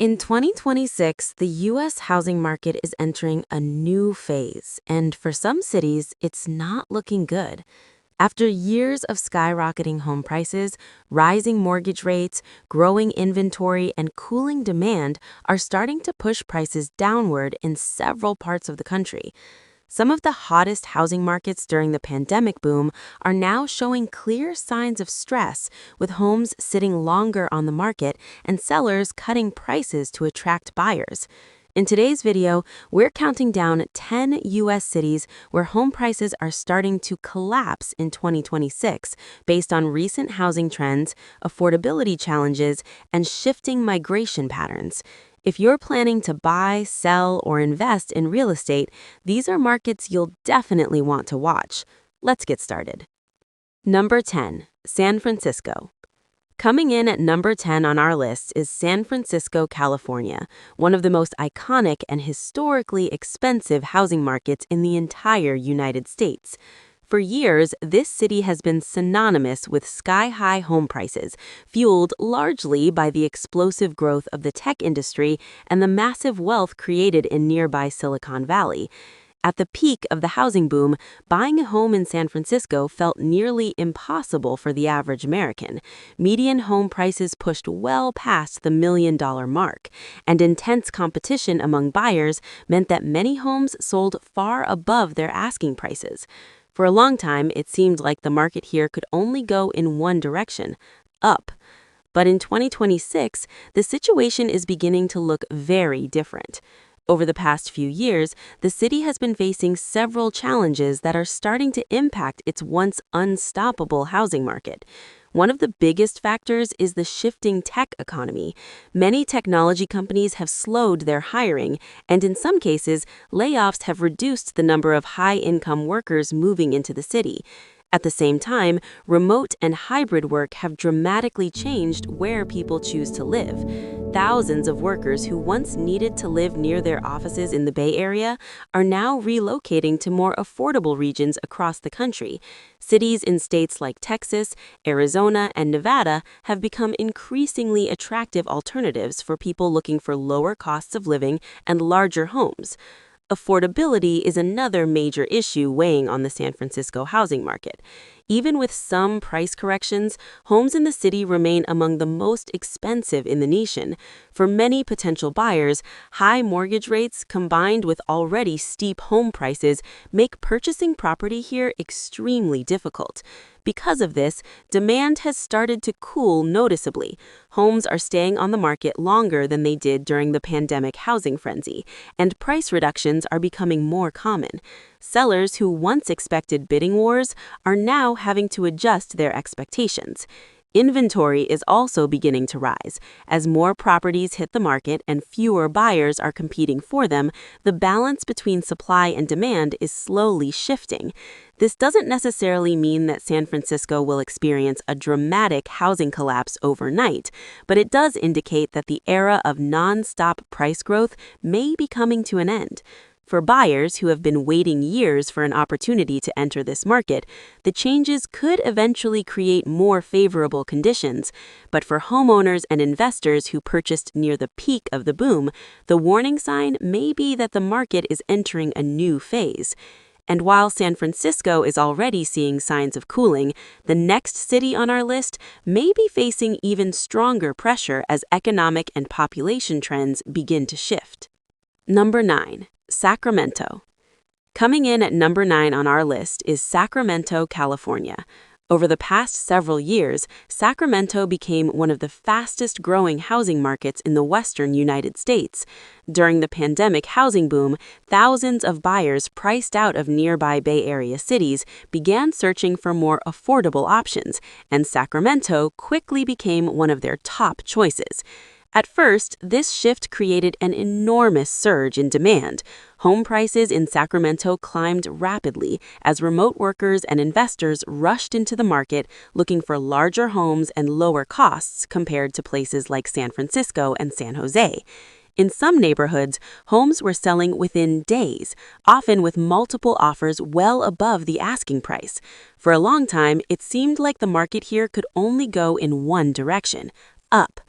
In 2026, the U.S. housing market is entering a new phase, and for some cities, it's not looking good. After years of skyrocketing home prices, rising mortgage rates, growing inventory, and cooling demand are starting to push prices downward in several parts of the country. Some of the hottest housing markets during the pandemic boom are now showing clear signs of stress, with homes sitting longer on the market and sellers cutting prices to attract buyers. In today's video, we're counting down 10 U.S. cities where home prices are starting to collapse in 2026 based on recent housing trends, affordability challenges, and shifting migration patterns. If you're planning to buy, sell, or invest in real estate, these are markets you'll definitely want to watch. Let's get started. Number 10, San Francisco. Coming in at number 10 on our list is San Francisco, California, one of the most iconic and historically expensive housing markets in the entire United States. For years, this city has been synonymous with sky-high home prices, fueled largely by the explosive growth of the tech industry and the massive wealth created in nearby Silicon Valley. At the peak of the housing boom, buying a home in San Francisco felt nearly impossible for the average American. Median home prices pushed well past the $1 million mark, and intense competition among buyers meant that many homes sold far above their asking prices. For a long time, it seemed like the market here could only go in one direction, up. But in 2026, the situation is beginning to look very different. Over the past few years, the city has been facing several challenges that are starting to impact its once unstoppable housing market. One of the biggest factors is the shifting tech economy. Many technology companies have slowed their hiring, and in some cases, layoffs have reduced the number of high-income workers moving into the city. At the same time, remote and hybrid work have dramatically changed where people choose to live. Thousands of workers who once needed to live near their offices in the Bay Area are now relocating to more affordable regions across the country. Cities in states like Texas, Arizona, and Nevada have become increasingly attractive alternatives for people looking for lower costs of living and larger homes. Affordability is another major issue weighing on the San Francisco housing market. Even with some price corrections, homes in the city remain among the most expensive in the nation. For many potential buyers, high mortgage rates combined with already steep home prices make purchasing property here extremely difficult. Because of this, demand has started to cool noticeably. Homes are staying on the market longer than they did during the pandemic housing frenzy, and price reductions are becoming more common. Sellers who once expected bidding wars are now having to adjust their expectations. Inventory is also beginning to rise. As more properties hit the market and fewer buyers are competing for them, the balance between supply and demand is slowly shifting. This doesn't necessarily mean that San Francisco will experience a dramatic housing collapse overnight, but it does indicate that the era of non-stop price growth may be coming to an end. For buyers who have been waiting years for an opportunity to enter this market, the changes could eventually create more favorable conditions. But for homeowners and investors who purchased near the peak of the boom, the warning sign may be that the market is entering a new phase. And while San Francisco is already seeing signs of cooling, the next city on our list may be facing even stronger pressure as economic and population trends begin to shift. Number 9. Sacramento. Coming in at number 9 on our list is Sacramento, California. Over the past several years, Sacramento became one of the fastest growing housing markets in the western United States. During the pandemic housing boom, thousands of buyers priced out of nearby Bay Area cities began searching for more affordable options, and Sacramento quickly became one of their top choices. At first, this shift created an enormous surge in demand. Home prices in Sacramento climbed rapidly as remote workers and investors rushed into the market looking for larger homes and lower costs compared to places like San Francisco and San Jose. In some neighborhoods, homes were selling within days, often with multiple offers well above the asking price. For a long time, it seemed like the market here could only go in one direction, up.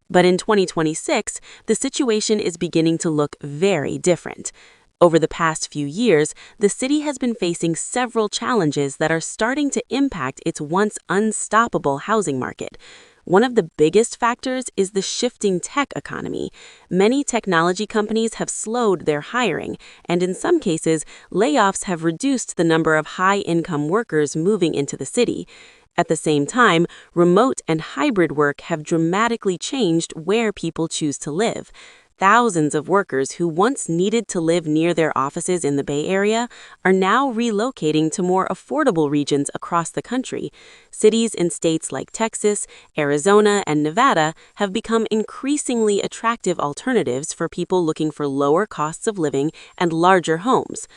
But in 2026, the situation is beginning to look very different. Over the past few years, the city has been facing several challenges that are starting to impact its once unstoppable housing market. One of the biggest factors is the shifting tech economy. Many technology companies have slowed their hiring, and in some cases, layoffs have reduced the number of high-income workers moving into the city. At the same time, remote and hybrid work have dramatically changed where people choose to live. Thousands of workers who once needed to live near their offices in the Bay Area are now relocating to more affordable regions across the country. Cities in states like Texas, Arizona, and Nevada have become increasingly attractive alternatives for people looking for lower costs of living and larger homes.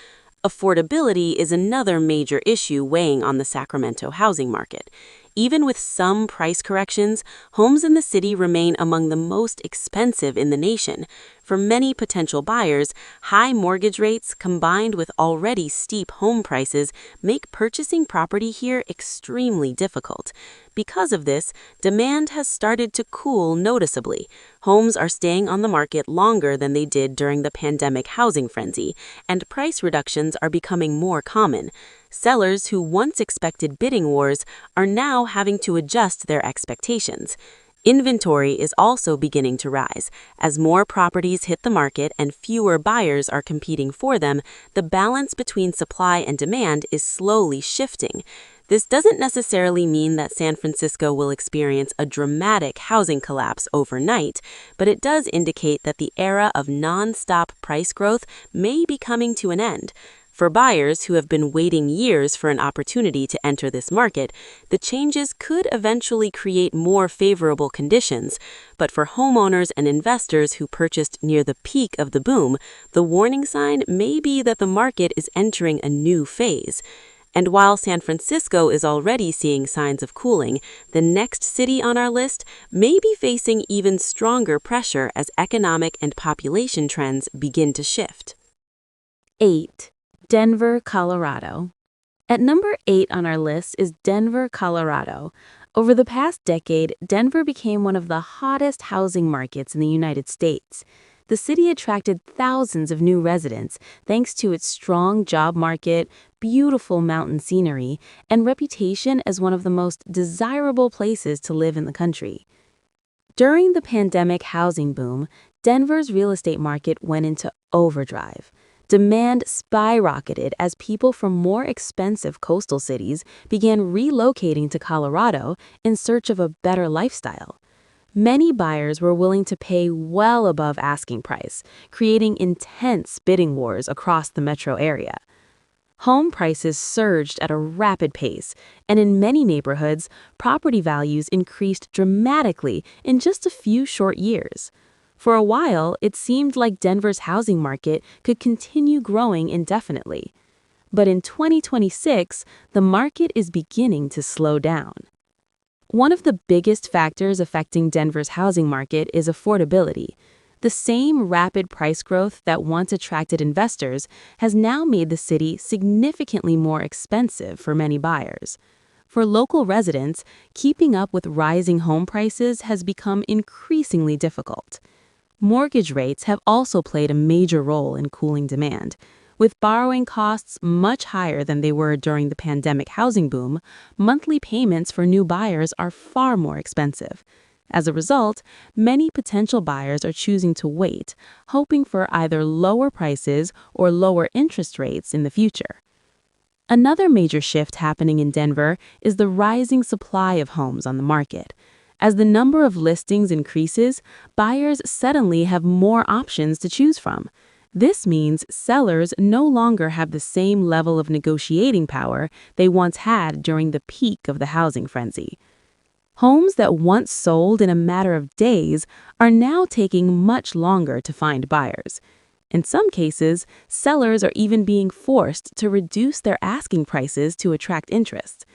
Affordability is another major issue weighing on the Sacramento housing market. Even with some price corrections, homes in the city remain among the most expensive in the nation. For many potential buyers, high mortgage rates combined with already steep home prices make purchasing property here extremely difficult. Because of this, demand has started to cool noticeably. Homes are staying on the market longer than they did during the pandemic housing frenzy, and price reductions are becoming more common. Sellers who once expected bidding wars are now having to adjust their expectations. Inventory is also beginning to rise. As more properties hit the market and fewer buyers are competing for them, the balance between supply and demand is slowly shifting. This doesn't necessarily mean that San Francisco will experience a dramatic housing collapse overnight, but it does indicate that the era of non-stop price growth may be coming to an end. For buyers who have been waiting years for an opportunity to enter this market, the changes could eventually create more favorable conditions. But for homeowners and investors who purchased near the peak of the boom, the warning sign may be that the market is entering a new phase. And while San Francisco is already seeing signs of cooling, the next city on our list may be facing even stronger pressure as economic and population trends begin to shift. 8. Denver, Colorado. At number 8 on our list is Denver, Colorado. Over the past decade, Denver became one of the hottest housing markets in the United States. The city attracted thousands of new residents thanks to its strong job market, beautiful mountain scenery, and reputation as one of the most desirable places to live in the country. During the pandemic housing boom, Denver's real estate market went into overdrive. Demand skyrocketed as people from more expensive coastal cities began relocating to Colorado in search of a better lifestyle. Many buyers were willing to pay well above asking price, creating intense bidding wars across the metro area. Home prices surged at a rapid pace, and in many neighborhoods, property values increased dramatically in just a few short years. For a while, it seemed like Denver's housing market could continue growing indefinitely. But in 2026, the market is beginning to slow down. One of the biggest factors affecting Denver's housing market is affordability. The same rapid price growth that once attracted investors has now made the city significantly more expensive for many buyers. For local residents, keeping up with rising home prices has become increasingly difficult. Mortgage rates have also played a major role in cooling demand. With borrowing costs much higher than they were during the pandemic housing boom, monthly payments for new buyers are far more expensive. As a result, many potential buyers are choosing to wait, hoping for either lower prices or lower interest rates in the future. Another major shift happening in Denver is the rising supply of homes on the market. As the number of listings increases, buyers suddenly have more options to choose from. This means sellers no longer have the same level of negotiating power they once had during the peak of the housing frenzy. Homes that once sold in a matter of days are now taking much longer to find buyers. In some cases, sellers are even being forced to reduce their asking prices to attract interest.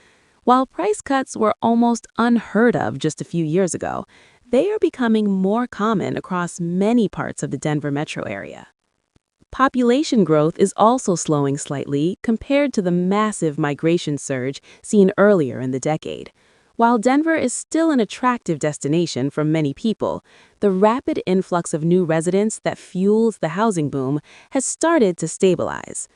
While price cuts were almost unheard of just a few years ago, they are becoming more common across many parts of the Denver metro area. Population growth is also slowing slightly compared to the massive migration surge seen earlier in the decade. While Denver is still an attractive destination for many people, the rapid influx of new residents that fuels the housing boom has started to stabilize.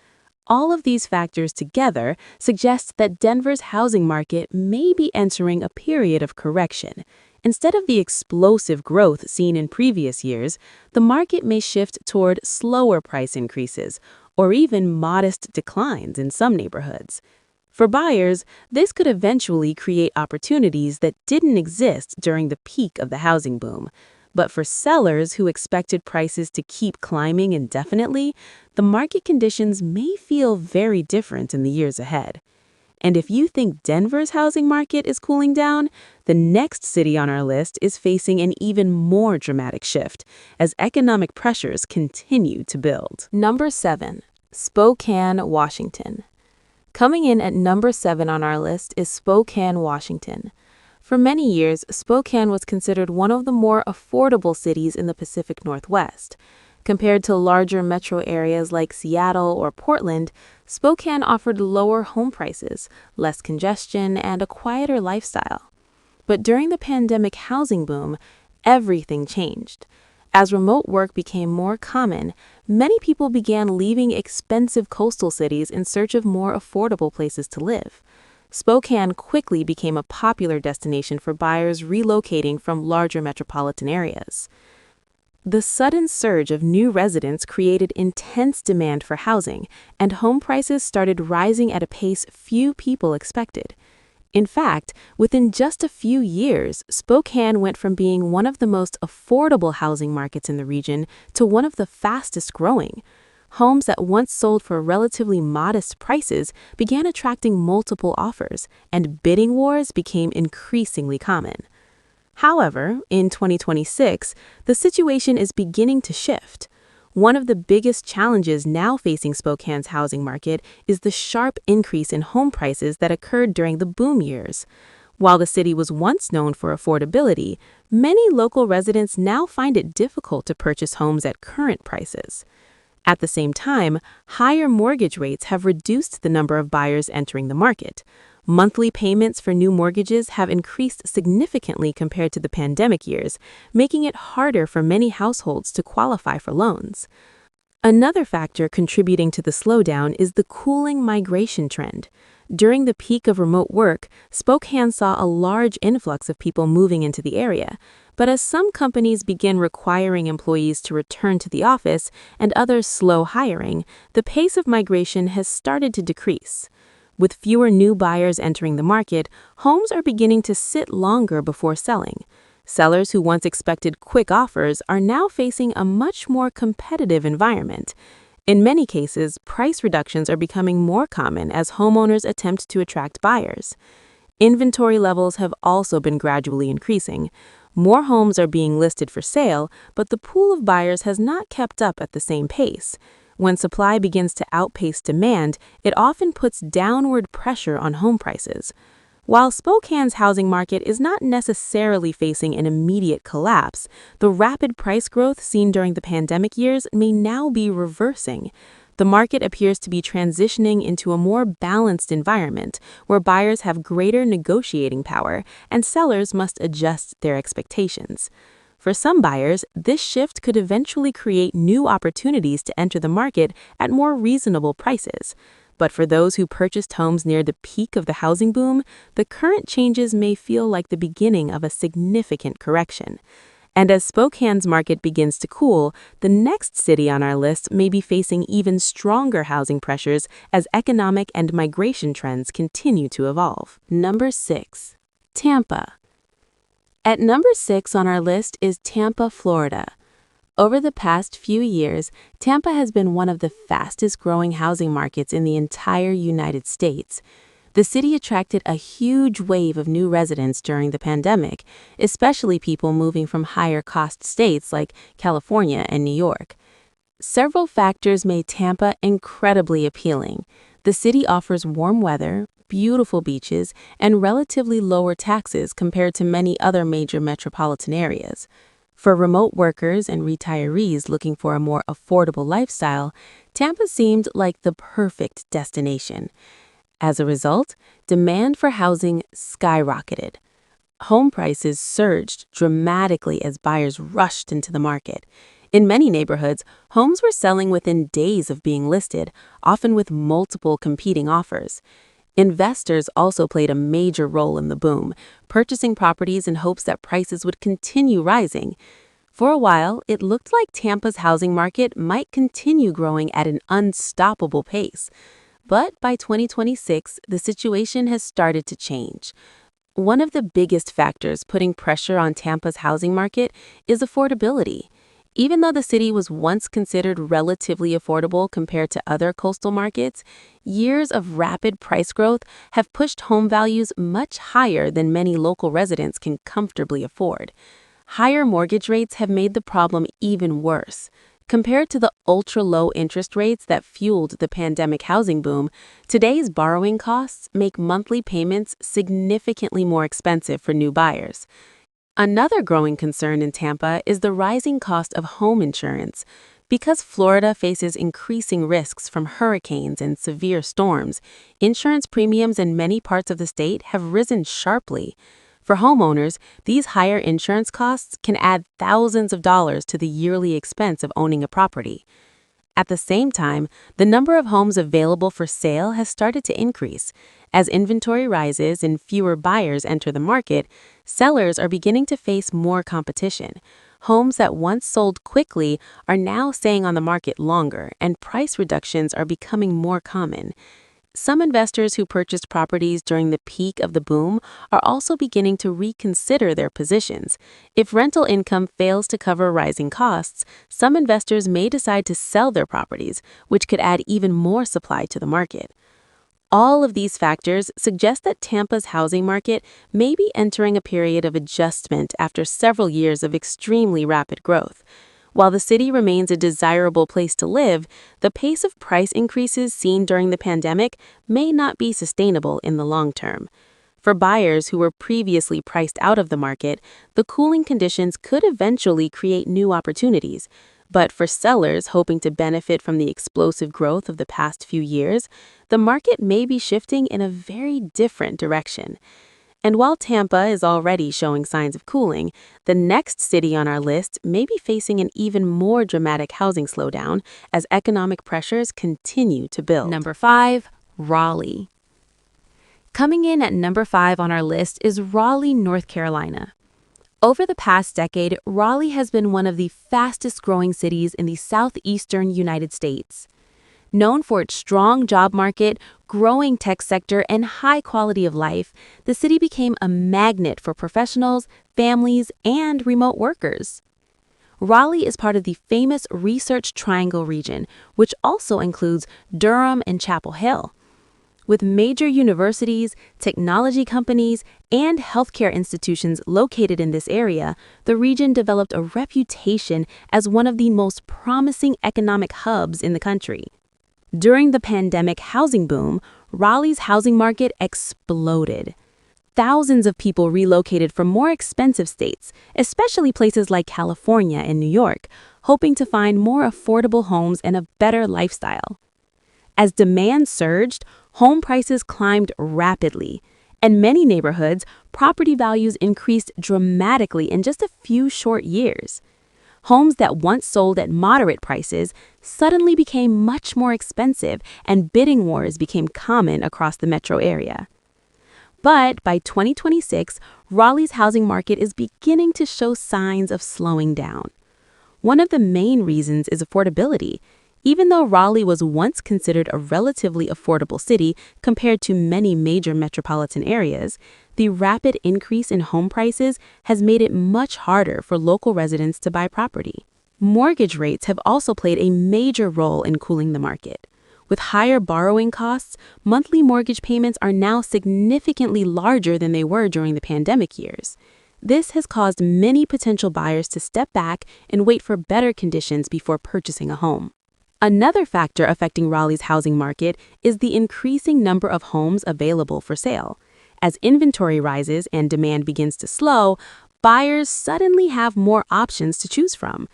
All of these factors together suggest that Denver's housing market may be entering a period of correction. Instead of the explosive growth seen in previous years, the market may shift toward slower price increases or even modest declines in some neighborhoods. For buyers, this could eventually create opportunities that didn't exist during the peak of the housing boom. But for sellers who expected prices to keep climbing indefinitely, the market conditions may feel very different in the years ahead. And if you think Denver's housing market is cooling down, the next city on our list is facing an even more dramatic shift as economic pressures continue to build. Number 7. Spokane, Washington. Coming in at number 7 on our list is Spokane, Washington. For many years, Spokane was considered one of the more affordable cities in the Pacific Northwest. Compared to larger metro areas like Seattle or Portland, Spokane offered lower home prices, less congestion, and a quieter lifestyle. But during the pandemic housing boom, everything changed. As remote work became more common, many people began leaving expensive coastal cities in search of more affordable places to live. Spokane quickly became a popular destination for buyers relocating from larger metropolitan areas. The sudden surge of new residents created intense demand for housing, and home prices started rising at a pace few people expected. In fact, within just a few years, Spokane went from being one of the most affordable housing markets in the region to one of the fastest growing. Homes that once sold for relatively modest prices began attracting multiple offers, and bidding wars became increasingly common. However, in 2026, the situation is beginning to shift. One of the biggest challenges now facing Spokane's housing market is the sharp increase in home prices that occurred during the boom years. While the city was once known for affordability, many local residents now find it difficult to purchase homes at current prices. At the same time, higher mortgage rates have reduced the number of buyers entering the market. Monthly payments for new mortgages have increased significantly compared to the pandemic years, making it harder for many households to qualify for loans. Another factor contributing to the slowdown is the cooling migration trend. During the peak of remote work, Spokane saw a large influx of people moving into the area. But as some companies begin requiring employees to return to the office and others slow hiring, the pace of migration has started to decrease. With fewer new buyers entering the market, homes are beginning to sit longer before selling. Sellers who once expected quick offers are now facing a much more competitive environment. In many cases, price reductions are becoming more common as homeowners attempt to attract buyers. Inventory levels have also been gradually increasing. More homes are being listed for sale, but the pool of buyers has not kept up at the same pace. When supply begins to outpace demand, it often puts downward pressure on home prices. While Spokane's housing market is not necessarily facing an immediate collapse, the rapid price growth seen during the pandemic years may now be reversing. The market appears to be transitioning into a more balanced environment where buyers have greater negotiating power and sellers must adjust their expectations. For some buyers, this shift could eventually create new opportunities to enter the market at more reasonable prices. But for those who purchased homes near the peak of the housing boom, the current changes may feel like the beginning of a significant correction. And as Spokane's market begins to cool, the next city on our list may be facing even stronger housing pressures as economic and migration trends continue to evolve. Number 6. Tampa. At number 6 on our list is Tampa, Florida. Over the past few years, Tampa has been one of the fastest growing housing markets in the entire United States. The city attracted a huge wave of new residents during the pandemic, especially people moving from higher cost states like California and New York. Several factors made Tampa incredibly appealing. The city offers warm weather, beautiful beaches, and relatively lower taxes compared to many other major metropolitan areas. For remote workers and retirees looking for a more affordable lifestyle, Tampa seemed like the perfect destination. As a result, demand for housing skyrocketed. Home prices surged dramatically as buyers rushed into the market. In many neighborhoods, homes were selling within days of being listed, often with multiple competing offers. Investors also played a major role in the boom, purchasing properties in hopes that prices would continue rising. For a while, it looked like Tampa's housing market might continue growing at an unstoppable pace. But by 2026, the situation has started to change. One of the biggest factors putting pressure on Tampa's housing market is affordability. Even though the city was once considered relatively affordable compared to other coastal markets, years of rapid price growth have pushed home values much higher than many local residents can comfortably afford. Higher mortgage rates have made the problem even worse. Compared to the ultra-low interest rates that fueled the pandemic housing boom, today's borrowing costs make monthly payments significantly more expensive for new buyers. Another growing concern in Tampa is the rising cost of home insurance. Because Florida faces increasing risks from hurricanes and severe storms, insurance premiums in many parts of the state have risen sharply. For homeowners, these higher insurance costs can add thousands of dollars to the yearly expense of owning a property. At the same time, the number of homes available for sale has started to increase. As inventory rises and fewer buyers enter the market, sellers are beginning to face more competition. Homes that once sold quickly are now staying on the market longer, and price reductions are becoming more common. Some investors who purchased properties during the peak of the boom are also beginning to reconsider their positions. If rental income fails to cover rising costs, some investors may decide to sell their properties, which could add even more supply to the market. All of these factors suggest that Tampa's housing market may be entering a period of adjustment after several years of extremely rapid growth. While the city remains a desirable place to live, the pace of price increases seen during the pandemic may not be sustainable in the long term. For buyers who were previously priced out of the market, the cooling conditions could eventually create new opportunities. But for sellers hoping to benefit from the explosive growth of the past few years, the market may be shifting in a very different direction. And while Tampa is already showing signs of cooling, the next city on our list may be facing an even more dramatic housing slowdown as economic pressures continue to build. Number 5, Raleigh. Coming in at number 5 on our list is Raleigh, North Carolina. Over the past decade, Raleigh has been one of the fastest-growing cities in the southeastern United States. Known for its strong job market, growing tech sector, and high quality of life, the city became a magnet for professionals, families, and remote workers. Raleigh is part of the famous Research Triangle region, which also includes Durham and Chapel Hill. With major universities, technology companies, and healthcare institutions located in this area, the region developed a reputation as one of the most promising economic hubs in the country. During the pandemic housing boom, Raleigh's housing market exploded. Thousands of people relocated from more expensive states, especially places like California and New York, hoping to find more affordable homes and a better lifestyle. As demand surged, home prices climbed rapidly. In many neighborhoods, property values increased dramatically in just a few short years. Homes that once sold at moderate prices suddenly became much more expensive, and bidding wars became common across the metro area. But by 2026, Raleigh's housing market is beginning to show signs of slowing down. One of the main reasons is affordability. Even though Raleigh was once considered a relatively affordable city compared to many major metropolitan areas, the rapid increase in home prices has made it much harder for local residents to buy property. Mortgage rates have also played a major role in cooling the market. With higher borrowing costs, monthly mortgage payments are now significantly larger than they were during the pandemic years. This has caused many potential buyers to step back and wait for better conditions before purchasing a home. Another factor affecting Raleigh's housing market is the increasing number of homes available for sale. As inventory rises and demand begins to slow, buyers suddenly have more options to choose from.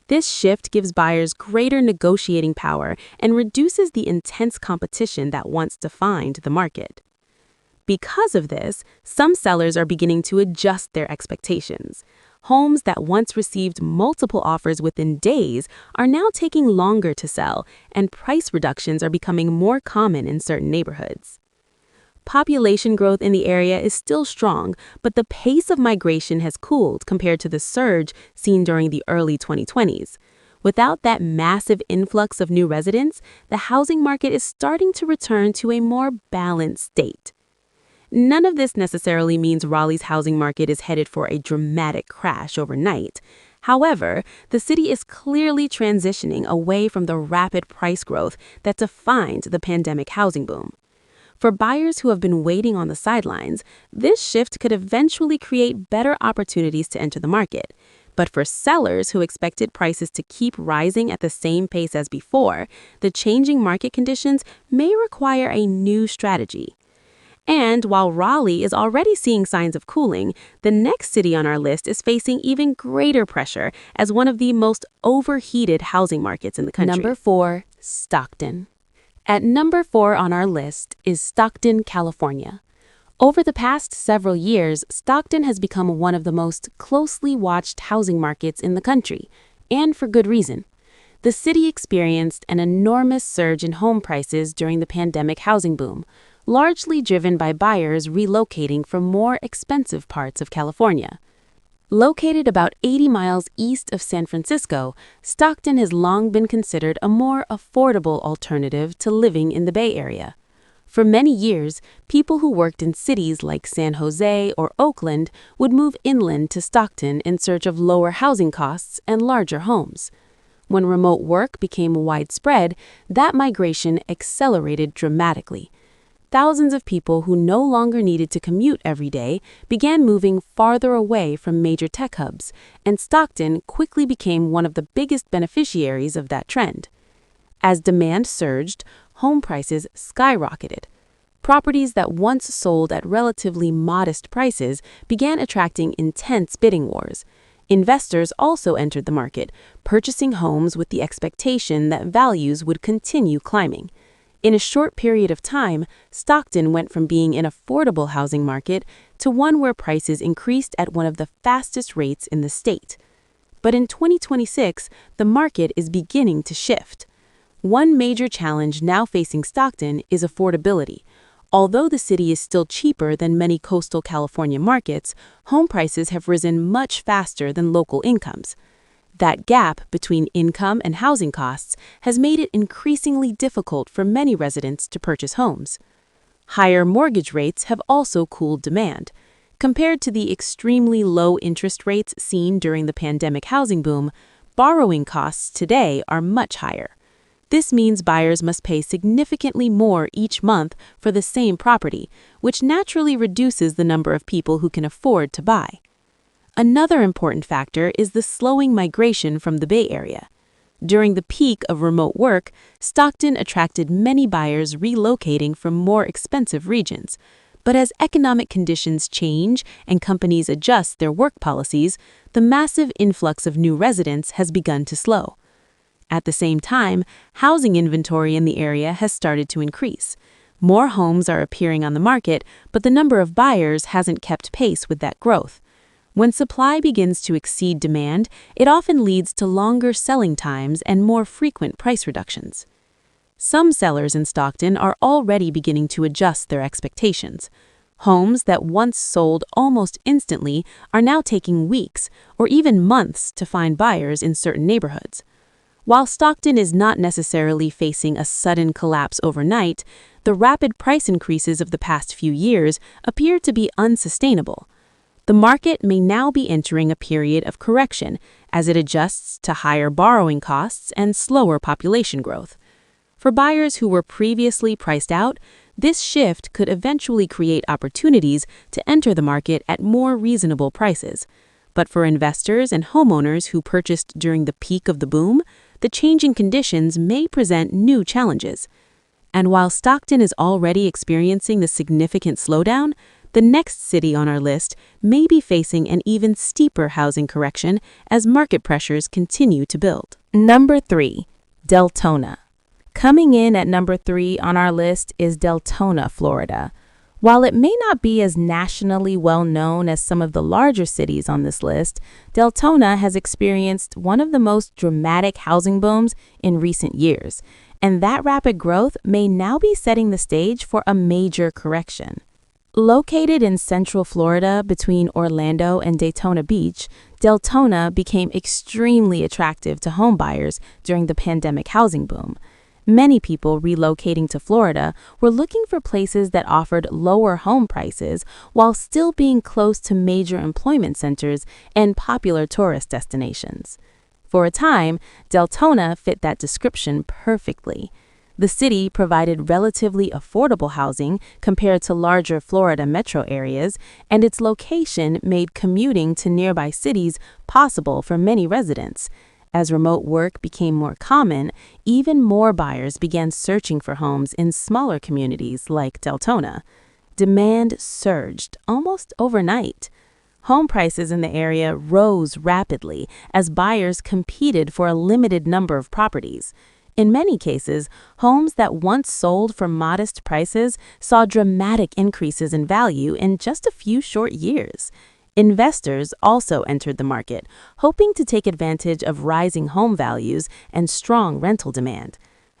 This shift gives buyers greater negotiating power and reduces the intense competition that once defined the market. Because of this, some sellers are beginning to adjust their expectations. Homes that once received multiple offers within days are now taking longer to sell, and price reductions are becoming more common in certain neighborhoods. Population growth in the area is still strong, but the pace of migration has cooled compared to the surge seen during the early 2020s. Without that massive influx of new residents, the housing market is starting to return to a more balanced state. None of this necessarily means Raleigh's housing market is headed for a dramatic crash overnight. However, the city is clearly transitioning away from the rapid price growth that defined the pandemic housing boom. For buyers who have been waiting on the sidelines, this shift could eventually create better opportunities to enter the market. But for sellers who expected prices to keep rising at the same pace as before, the changing market conditions may require a new strategy. And while Raleigh is already seeing signs of cooling, the next city on our list is facing even greater pressure as one of the most overheated housing markets in the country. Number 4, Stockton. At number 4 on our list is Stockton, California. Over the past several years, Stockton has become one of the most closely watched housing markets in the country, and for good reason. The city experienced an enormous surge in home prices during the pandemic housing boom, largely driven by buyers relocating from more expensive parts of California. Located about 80 miles east of San Francisco, Stockton has long been considered a more affordable alternative to living in the Bay Area. For many years, people who worked in cities like San Jose or Oakland would move inland to Stockton in search of lower housing costs and larger homes. When remote work became widespread, that migration accelerated dramatically. Thousands of people who no longer needed to commute every day began moving farther away from major tech hubs, and Stockton quickly became one of the biggest beneficiaries of that trend. As demand surged, home prices skyrocketed. Properties that once sold at relatively modest prices began attracting intense bidding wars. Investors also entered the market, purchasing homes with the expectation that values would continue climbing. In a short period of time, Stockton went from being an affordable housing market to one where prices increased at one of the fastest rates in the state. But in 2026, the market is beginning to shift. One major challenge now facing Stockton is affordability. Although the city is still cheaper than many coastal California markets, home prices have risen much faster than local incomes. That gap between income and housing costs has made it increasingly difficult for many residents to purchase homes. Higher mortgage rates have also cooled demand. Compared to the extremely low interest rates seen during the pandemic housing boom, borrowing costs today are much higher. This means buyers must pay significantly more each month for the same property, which naturally reduces the number of people who can afford to buy. Another important factor is the slowing migration from the Bay Area. During the peak of remote work, Stockton attracted many buyers relocating from more expensive regions. But as economic conditions change and companies adjust their work policies, the massive influx of new residents has begun to slow. At the same time, housing inventory in the area has started to increase. More homes are appearing on the market, but the number of buyers hasn't kept pace with that growth. When supply begins to exceed demand, it often leads to longer selling times and more frequent price reductions. Some sellers in Stockton are already beginning to adjust their expectations. Homes that once sold almost instantly are now taking weeks or even months to find buyers in certain neighborhoods. While Stockton is not necessarily facing a sudden collapse overnight, the rapid price increases of the past few years appear to be unsustainable. The market may now be entering a period of correction as it adjusts to higher borrowing costs and slower population growth. For buyers who were previously priced out, this shift could eventually create opportunities to enter the market at more reasonable prices. But for investors and homeowners who purchased during the peak of the boom, the changing conditions may present new challenges. And while Stockton is already experiencing the significant slowdown, the next city on our list may be facing an even steeper housing correction as market pressures continue to build. Number 3, Deltona. Coming in at number 3 on our list is Deltona, Florida. While it may not be as nationally well known as some of the larger cities on this list, Deltona has experienced one of the most dramatic housing booms in recent years, and that rapid growth may now be setting the stage for a major correction. Located in central Florida between Orlando and Daytona Beach, Deltona became extremely attractive to homebuyers during the pandemic housing boom. Many people relocating to Florida were looking for places that offered lower home prices while still being close to major employment centers and popular tourist destinations. For a time, Deltona fit that description perfectly. The city provided relatively affordable housing compared to larger Florida metro areas, and its location made commuting to nearby cities possible for many residents. As remote work became more common, even more buyers began searching for homes in smaller communities like Deltona. Demand surged almost overnight. Home prices in the area rose rapidly as buyers competed for a limited number of properties. In many cases, homes that once sold for modest prices saw dramatic increases in value in just a few short years. Investors also entered the market, hoping to take advantage of rising home values and strong rental demand.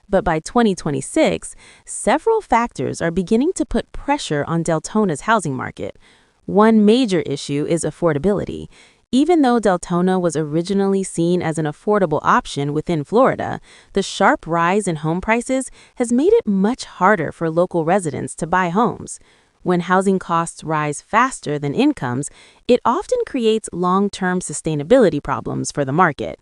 But by 2026, several factors are beginning to put pressure on Deltona's housing market. One major issue is affordability. Even though Deltona was originally seen as an affordable option within Florida, the sharp rise in home prices has made it much harder for local residents to buy homes. When housing costs rise faster than incomes, it often creates long-term sustainability problems for the market.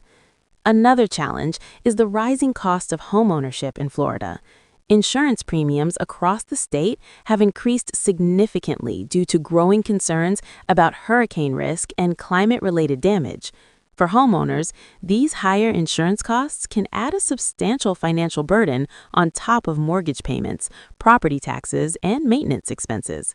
Another challenge is the rising cost of homeownership in Florida. Insurance premiums across the state have increased significantly due to growing concerns about hurricane risk and climate-related damage. For homeowners, these higher insurance costs can add a substantial financial burden on top of mortgage payments, property taxes, and maintenance expenses.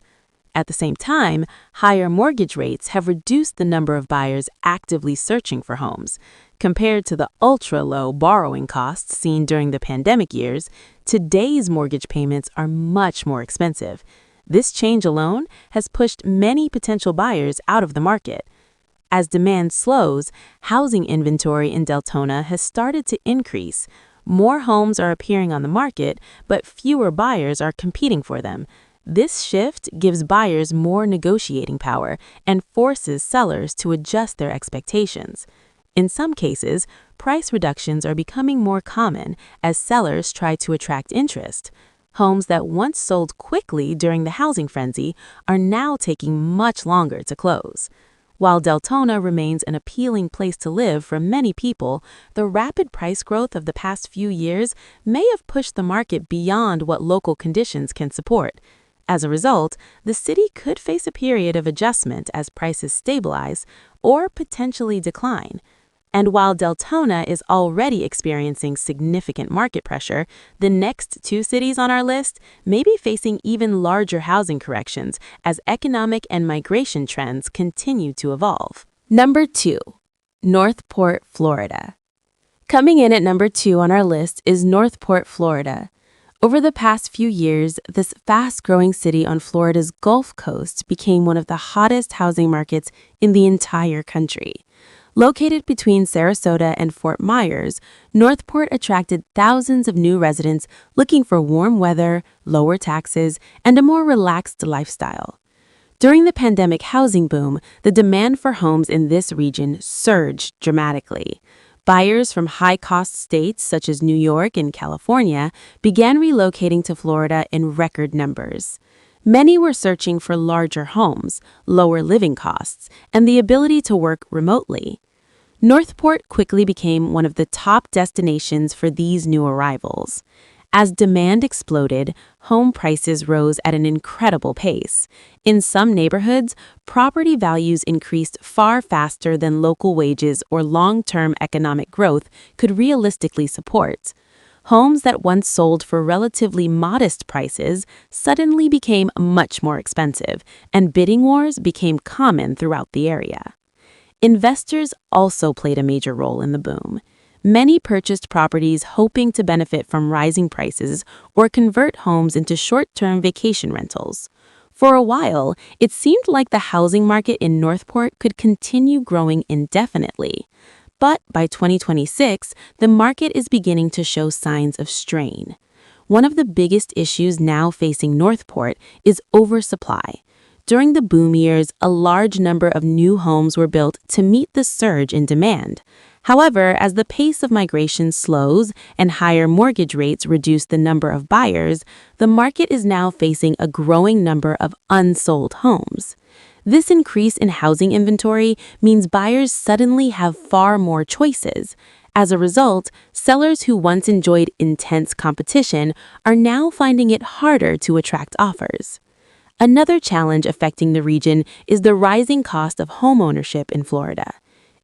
At the same time, higher mortgage rates have reduced the number of buyers actively searching for homes. Compared to the ultra-low borrowing costs seen during the pandemic years, today's mortgage payments are much more expensive. This change alone has pushed many potential buyers out of the market. As demand slows, housing inventory in Deltona has started to increase. More homes are appearing on the market, but fewer buyers are competing for them. This shift gives buyers more negotiating power and forces sellers to adjust their expectations. In some cases, price reductions are becoming more common as sellers try to attract interest. Homes that once sold quickly during the housing frenzy are now taking much longer to close. While Deltona remains an appealing place to live for many people, the rapid price growth of the past few years may have pushed the market beyond what local conditions can support. As a result, the city could face a period of adjustment as prices stabilize or potentially decline. And while Deltona is already experiencing significant market pressure, the next two cities on our list may be facing even larger housing corrections as economic and migration trends continue to evolve. Number 2. Northport, Florida. Coming in at number 2 on our list is Northport, Florida. Over the past few years, this fast-growing city on Florida's Gulf Coast became one of the hottest housing markets in the entire country. Located between Sarasota and Fort Myers, Northport attracted thousands of new residents looking for warm weather, lower taxes, and a more relaxed lifestyle. During the pandemic housing boom, the demand for homes in this region surged dramatically. Buyers from high-cost states such as New York and California began relocating to Florida in record numbers. Many were searching for larger homes, lower living costs, and the ability to work remotely. Northport quickly became one of the top destinations for these new arrivals. As demand exploded, home prices rose at an incredible pace. In some neighborhoods, property values increased far faster than local wages or long-term economic growth could realistically support. Homes that once sold for relatively modest prices suddenly became much more expensive, and bidding wars became common throughout the area. Investors also played a major role in the boom. Many purchased properties hoping to benefit from rising prices or convert homes into short-term vacation rentals. For a while, it seemed like the housing market in Northport could continue growing indefinitely. But by 2026, the market is beginning to show signs of strain. One of the biggest issues now facing Northport is oversupply. During the boom years, a large number of new homes were built to meet the surge in demand. However, as the pace of migration slows and higher mortgage rates reduce the number of buyers, the market is now facing a growing number of unsold homes. This increase in housing inventory means buyers suddenly have far more choices. As a result, sellers who once enjoyed intense competition are now finding it harder to attract offers. Another challenge affecting the region is the rising cost of homeownership in Florida.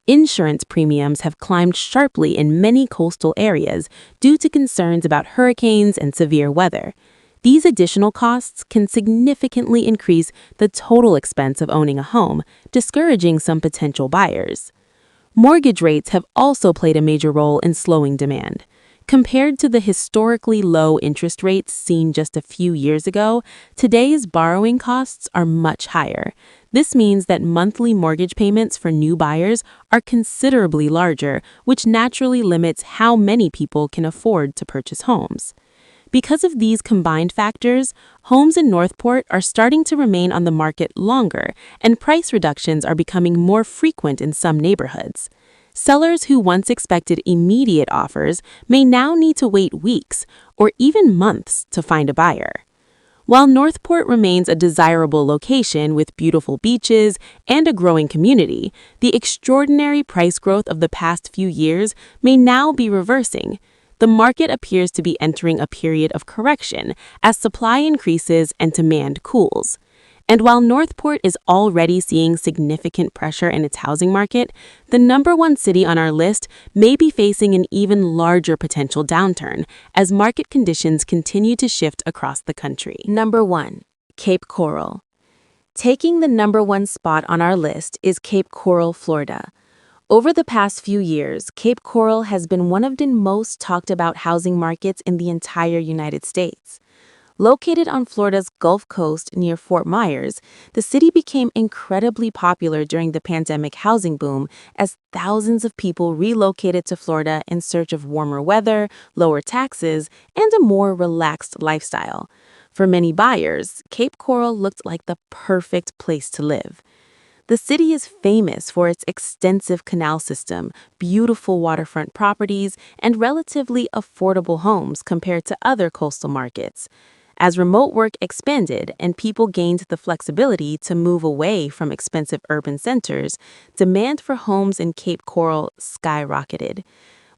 Insurance premiums have climbed sharply in many coastal areas due to concerns about hurricanes and severe weather. These additional costs can significantly increase the total expense of owning a home, discouraging some potential buyers. Mortgage rates have also played a major role in slowing demand. Compared to the historically low interest rates seen just a few years ago, today's borrowing costs are much higher. This means that monthly mortgage payments for new buyers are considerably larger, which naturally limits how many people can afford to purchase homes. Because of these combined factors, homes in Northport are starting to remain on the market longer, and price reductions are becoming more frequent in some neighborhoods. Sellers who once expected immediate offers may now need to wait weeks or even months to find a buyer. While Northport remains a desirable location with beautiful beaches and a growing community, the extraordinary price growth of the past few years may now be reversing. The market appears to be entering a period of correction as supply increases and demand cools. And while Northport is already seeing significant pressure in its housing market, the number one city on our list may be facing an even larger potential downturn as market conditions continue to shift across the country. Number 1. Cape Coral. Taking the number one spot on our list is Cape Coral, Florida. Over the past few years, Cape Coral has been one of the most talked about housing markets in the entire United States. Located on Florida's Gulf Coast near Fort Myers, the city became incredibly popular during the pandemic housing boom as thousands of people relocated to Florida in search of warmer weather, lower taxes, and a more relaxed lifestyle. For many buyers, Cape Coral looked like the perfect place to live. The city is famous for its extensive canal system, beautiful waterfront properties, and relatively affordable homes compared to other coastal markets. As remote work expanded and people gained the flexibility to move away from expensive urban centers, demand for homes in Cape Coral skyrocketed.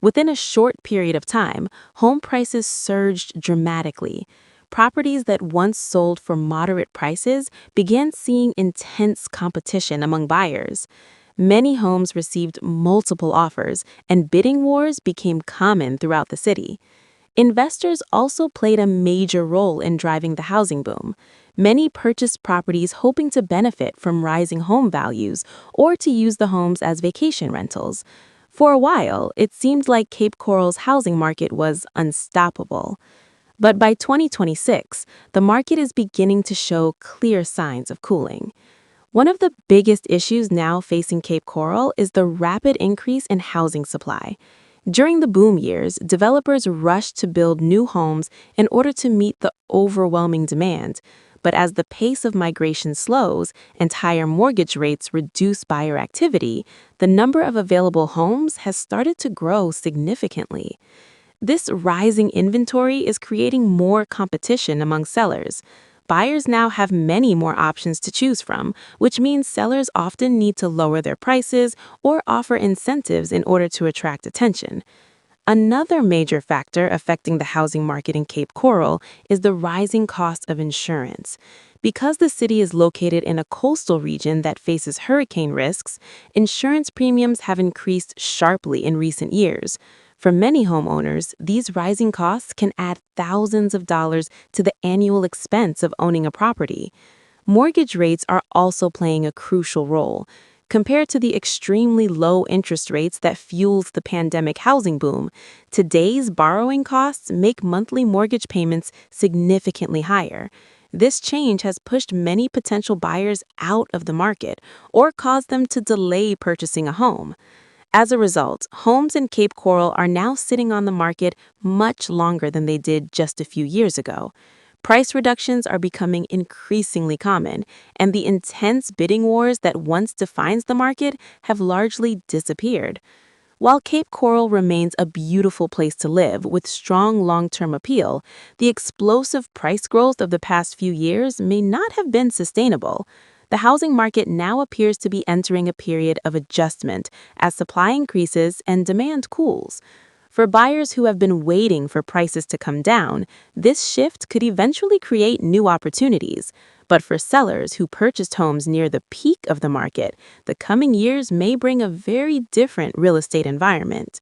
Within a short period of time, home prices surged dramatically. Properties that once sold for moderate prices began seeing intense competition among buyers. Many homes received multiple offers, and bidding wars became common throughout the city. Investors also played a major role in driving the housing boom. Many purchased properties hoping to benefit from rising home values or to use the homes as vacation rentals. For a while, it seemed like Cape Coral's housing market was unstoppable. But by 2026, the market is beginning to show clear signs of cooling. One of the biggest issues now facing Cape Coral is the rapid increase in housing supply. During the boom years, developers rushed to build new homes in order to meet the overwhelming demand. But as the pace of migration slows and higher mortgage rates reduce buyer activity, the number of available homes has started to grow significantly. This rising inventory is creating more competition among sellers. Buyers now have many more options to choose from, which means sellers often need to lower their prices or offer incentives in order to attract attention. Another major factor affecting the housing market in Cape Coral is the rising cost of insurance. Because the city is located in a coastal region that faces hurricane risks, insurance premiums have increased sharply in recent years. For many homeowners, these rising costs can add thousands of dollars to the annual expense of owning a property. Mortgage rates are also playing a crucial role. Compared to the extremely low interest rates that fueled the pandemic housing boom, today's borrowing costs make monthly mortgage payments significantly higher. This change has pushed many potential buyers out of the market or caused them to delay purchasing a home. As a result, homes in Cape Coral are now sitting on the market much longer than they did just a few years ago. Price reductions are becoming increasingly common, and the intense bidding wars that once defines the market have largely disappeared. While Cape Coral remains a beautiful place to live with strong long-term appeal, the explosive price growth of the past few years may not have been sustainable. The housing market now appears to be entering a period of adjustment as supply increases and demand cools. For buyers who have been waiting for prices to come down, this shift could eventually create new opportunities. But for sellers who purchased homes near the peak of the market, the coming years may bring a very different real estate environment.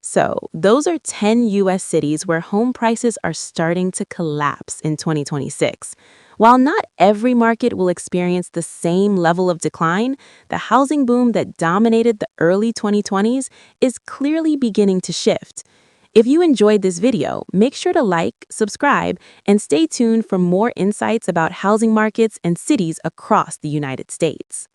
So, those are 10 U.S. cities where home prices are starting to collapse in 2026. While not every market will experience the same level of decline, the housing boom that dominated the early 2020s is clearly beginning to shift. If you enjoyed this video, make sure to like, subscribe, and stay tuned for more insights about housing markets and cities across the United States.